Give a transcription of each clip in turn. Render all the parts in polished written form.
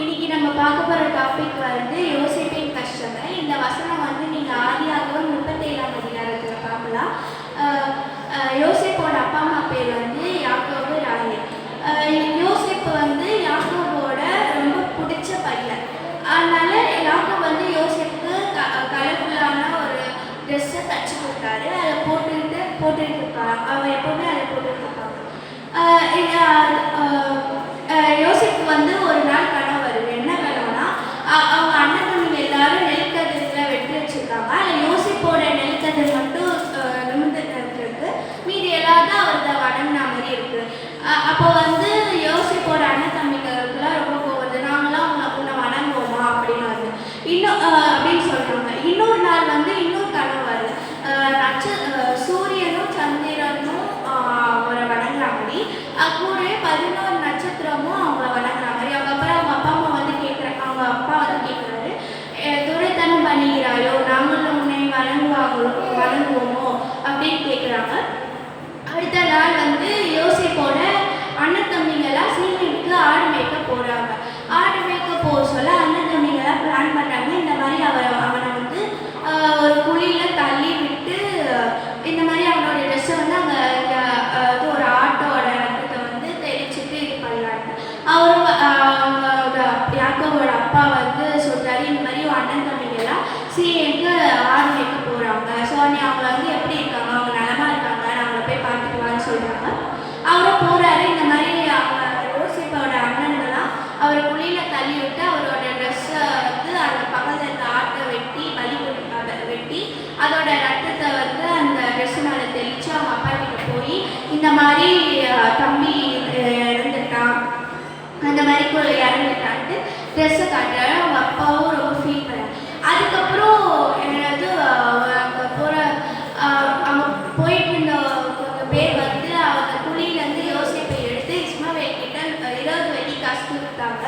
இன்னைக்கு நம்ம பார்க்க போகிற டாபிக் வந்து யோசேப்பின் கஷ்டங்கள். இந்த வசனம் வந்து நீங்கள் ஆதியாகமம் 37ஆம் அதிகாரத்தில் பார்க்கலாம். யோசேப்போட அப்பா அம்மா பேர் வந்து யாக்கோபு, ராகேல். யோசேப்பு வந்து யாக்கோபோட ரொம்ப பிடிச்ச பையன். அதனால யாக்கோபு வந்து யோசேப்புக்கு கலர்ஃபுல்லான ஒரு ட்ரெஸ்ஸை தச்சு கொடுத்தாரு. அதை போட்டுட்டு இருப்பாங்க. அவன் எப்போவுமே அதை போட்டுட்டு இருப்பாங்க. யோசேப்பு வந்து ஒரு நாள் கனவு வருது. என்ன கனவுனா, அவங்க அண்ணன் தம்பிங்க எல்லாரும் நெல்கதிரில் வெட்டி வச்சிருக்காங்க. அதில் யோசேப்போட நெல்கதிர் மட்டும் நிமிர்ந்து இருக்கு. மீதி எல்லாரும் அவருக்கு வணங்கின மாதிரி இருக்கு. அப்போ வந்து யோசேப்போட அண்ணன் தம்பிகளுக்குலாம் ரொம்ப போகுது. நாங்களாம் உன்னை வணங்குவோமா அப்படின்னு அப்படின்னு சொல்றாங்க. இன்னொரு நாள் வந்து இன்னொரு கனவு வருது. சூரியனும் சந்திரனும் அவரை வணங்குற மாதிரி, கூட 11 நட்சத்திரமும் அவங்க வணங்குற மாதிரி. அதுக்கப்புறம் அவங்க அப்பா அம்மா வந்து அவங்க அப்பா வந்து கேட்குறாரு, துரைத்தனம் பண்ணுகிறாயோ, நாங்களும் உன்னை வணங்குவோமோ அப்படின்னு கேட்குறாங்க. அடுத்த நாள் வந்து யோசேப்போட அண்ணன் தம்பிங்கெல்லாம் சீமைக்கு ஆடு மேய்க்க போகிறாங்க. ஆடு மேய்க்க போக சொல்ல அண்ணன் தம்பிங்கெல்லாம் பிளான் பண்ணுறாங்க. இந்த மாதிரி அவனை வந்து ஒரு குழியில் தள்ளி விட்டு இந்த மாதிரி அவனோட ட்ரெஸ்ஸை வந்து அங்கே ஒரு ஆட்டோட ரத்தத்தை வந்து தெளிச்சுட்டு இது பண்ணலான்ட்டு. அவங்களோட யாக்கோவோட அப்பா வந்து சொல்கிறாரு, இந்த மாதிரி அண்ணன் தம்பிங்கெல்லாம் சீமைக்கு ஆடு மேய்க்க போகிறாங்க. ஸோ அவங்க வந்து எப்படி இருக்காங்க, அவங்க நலமா இருக்காங்க, அவங்கள போய் பார்த்துக்கலான்னு சொல்கிறாங்க. அவரும் போகிறாரு. இந்த மாதிரி அவங்க யோசேப்போட அண்ணன்கள்லாம் அவர் குழியில் தள்ளி விட்டு அவரோட ட்ரெஸ்ஸை வந்து அந்த பக்கத்தில் இருக்க ஆட்டை வெட்டி வெட்டி அதோட ரத்தத்தை வந்து அந்த ட்ரெஸ்ஸு மேலே தெளித்து அவங்க அப்பா கிட்ட போய் இந்த மாதிரி தம்பி இறந்துட்டான், அந்த மாதிரி இறந்துட்டான்ட்டு ட்ரெஸ்ஸை காட்டுறாரு. அவங்க அப்பாவும் ரொம்ப ஃபீல் பண்ணார். அதுக்கப்புறம் என்னது அங்கே போகிற அவங்க போயிட்டு இருந்த கொஞ்சம் பேர் வந்து அவங்க குழியிலேருந்து யோசேப்பை எடுத்து இஸ்மவேல் கிட்ட 20 வெள்ளி காசு கொடுத்தாங்க.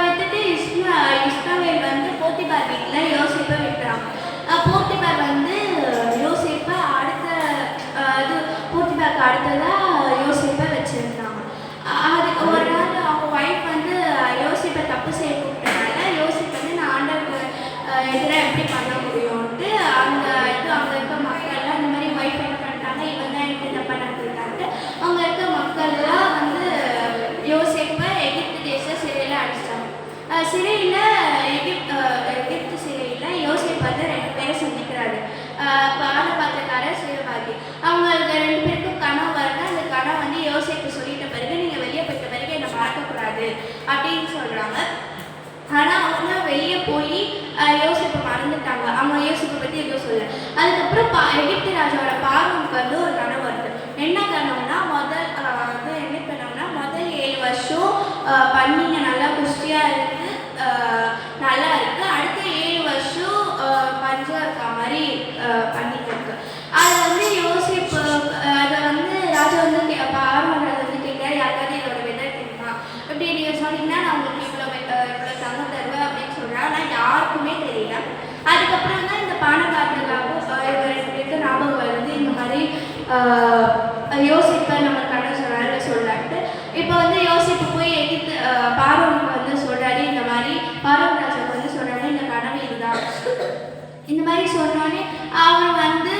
விட்டுட்டு இஸ்மவேல் வந்து போத்திபார் வீட்டில் யோசேப்பை விட்டுறாங்க. போத்திபார் வந்து யோசேப்பை போத்திபாருக்கு அடுத்ததாக யோசேப்பை வச்சுருந்தாங்க. அதுக்கு ஒரு நாள் அவங்க ஒய்ஃப் வந்து யோசேப்பை தப்பு செய்ய கூப்பிட்டனால யோசேப் வந்து நான் ஆண்டவருக்கு எதிராக எப்படி பண்ண முடியும்ட்டு அங்கே இருக்க மக்கள்லாம் இந்த மாதிரி ஒய்ஃப் என்ன பண்ணிட்டாங்க, இவன் தான் எனக்கு இதை பண்ண கொடுத்தான்ட்டு அங்கே இருக்க மக்கள்லாம் வந்து யோசேப்பை எகிப்து தேச சிறையில் அடிச்சிட்டாங்க. எகிப்து சிறையில் யோசேப் வந்து 2 பேரை சந்திக்கிறாரு. பானபாத்திரக்காரர், சிவபாகி. அவங்களுக்கு 2 பேருக்கும் கனவு வருது. அந்த கனவு வந்து யோசேப்பு சொல்லிட்ட பிறகு நீங்கள் வெளியே போயிட்ட பிறகு என்னை பார்க்கக்கூடாது அப்படின்னு சொல்கிறாங்க. ஆனால் அவங்க வெளியே போய் யோசேப்பை மறந்துட்டாங்க. அவங்க யோசேப்பை பற்றி எதுவும் சொல்ல. அதுக்கப்புறம் எகிப்து ராஜாவோட பார்வனுக்கு வந்து ஒரு கனவு வருது. என்ன கனவுனா, முதல் 7 வருஷம் பண்ணிங்க நல்லா குஸ்தியாக இருக்குது, நல்லா இருக்குது. அடுத்த 7 வருஷம் பஞ்சம் இருக்க மாதிரி பண்ணிட்டு இருக்கு. அதை வந்து யோசிப்பு அதை வந்து ராஜா வந்து பார்வன் ராஜா வந்து கேட்குறாரு, யாருக்காவது இதோட விதை தெரியுமா, இப்படி நீங்கள் சொன்னீங்கன்னா நான் உங்களுக்கு இவ்வளோ தங்கம் தருவேன் அப்படின்னு சொல்கிறேன். ஆனால் யாருக்குமே தெரியல. அதுக்கப்புறம் தான் இந்த பானபாத்திரக்காகவும் இவர் 2 பேருக்கு ஞாபகம் வருது. இந்த மாதிரி யோசிப்பை நம்ம கண்ண சொல்லான்ட்டு இப்போ வந்து யோசிப்பு போய் எகிப்து பார்வனுக்கு வந்து சொல்கிறாரு. இந்த மாதிரி பார்வன் ராஜாவுக்கு வந்து சொல்கிறாரு, இந்த கனவு இதுதான். இந்த மாதிரி சொன்னோடனே அவர் வந்து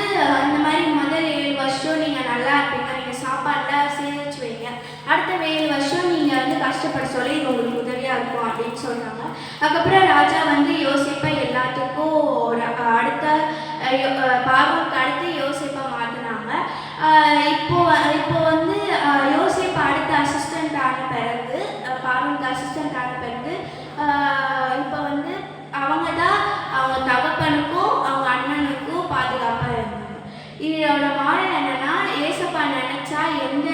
இந்த மாதிரி முதல் 7 வருஷம் நீங்கள் நல்லா இருப்பீங்க, நீங்கள் சாப்பாடெலாம் சேமிச்சு வைங்க, அடுத்த 7 வருஷம் நீங்கள் வந்து கஷ்டப்பட சொல்லி இது உங்களுக்கு உதவியாக இருக்கும் அப்படின்னு சொல்கிறாங்க. அதுக்கப்புறம் ராஜா வந்து யோசிப்பை எல்லாத்துக்கும் அடுத்த பார்வனுக்கு அடுத்து யோசிப்பை மாற்றினாங்க. இப்போ வந்து யோசேப்பு அடுத்த அசிஸ்டண்ட் ஆன பிறகு, பார்வனுக்கு அசிஸ்டண்ட் ஆன பிறகு இப்போ வந்து அவங்க தான் அவங்க தகப்பனுக்கும் அவங்க அண்ணனுக்கும் பாதுகாப்பாக இருந்தாங்க. இதோட மாடல் என்னன்னா, ஏசப்பா நினச்சா எந்த